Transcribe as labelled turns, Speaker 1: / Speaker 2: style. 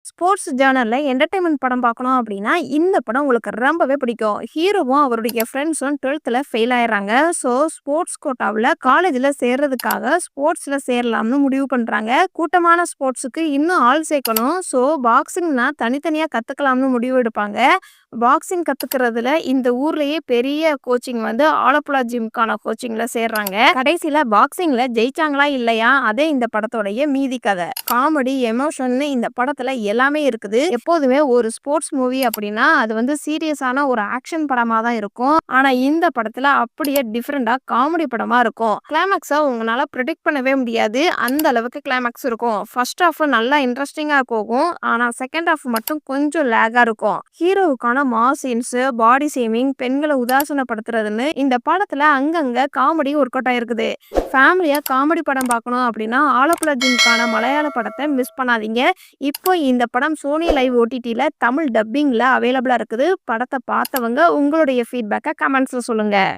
Speaker 1: Sports ஜேர்னல்ல entertainment படம் பார்க்கணும் அப்படின்னா, இந்த படம் உங்களுக்கு ரொம்பவே பிடிக்கும். ஹீரோவும் அவருடைய ஃப்ரெண்ட்ஸும் 12th ஃபெயில் ஆயிடுறாங்க. ஸோ, ஸ்போர்ட்ஸ் கோட்டாவுல காலேஜ்ல சேர்றதுக்காக ஸ்போர்ட்ஸ்ல சேரலாம்னு முடிவு பண்றாங்க. கூட்டமான ஸ்போர்ட்ஸுக்கு இன்னும் ஆள் சேர்க்கணும். ஸோ, பாக்ஸிங்னா தனித்தனியா கத்துக்கலாம்னு முடிவு எடுப்பாங்க. பாக்ஸிங் கத்துக்கிறதுல இந்த ஊர்லயே பெரிய கோச்சிங் ஆலப்புழா ஜிம்கான கோச்சிங்ல சேர்றாங்க. கடைசியில பாக்ஸிங்ல ஜெயிச்சாங்களா இல்லையா, அதே இந்த படத்தோடைய மீதி கதை. காமெடி, எமோஷன் இந்த படத்துல எல்லாமே இருக்குது. எப்போதுமே ஒரு ஸ்போர்ட்ஸ் மூவி அப்படின்னா அது சீரியஸான ஒரு ஆக்ஷன் படமா தான் இருக்கும். ஆனா இந்த படத்துல அப்படியே டிஃப்ரெண்டா காமெடி படமா இருக்கும். கிளைமேக்ஸா உங்களால ப்ரெடிக்ட் பண்ணவே முடியாது. அந்த அளவுக்கு கிளைமேக்ஸ் இருக்கும். ஃபர்ஸ்ட் ஹாஃப் நல்லா இன்ட்ரெஸ்டிங்கா போகும். ஆனா செகண்ட் ஹாஃப் மட்டும் கொஞ்சம் லேகா இருக்கும். ஹீரோவுக்கான மாஸ் சீன்ஸ், பாடி ஷேமிங், பெண்களை உதாசனப்படுத்துறதுன்னு இந்த படத்துல அங்கங்க காமெடி ஒர்க் அவுட் ஆயிருக்குது. ஃபேமிலியா காமெடி படம் பார்க்கணும் அப்படின்னா ஆலப்புழா ஜிம்கான மலையாள படத்தை மிஸ் பண்ணாதீங்க. இப்போ இந்த படம் சோனி லைவ் ஓடிடில தமிழ் டப்பிங்ல அவைலபிளா இருக்குது. படத்தை பார்த்தவங்க உங்களுடைய ஃபீட்பேக்கை கமெண்ட்ஸ்ல சொல்லுங்க.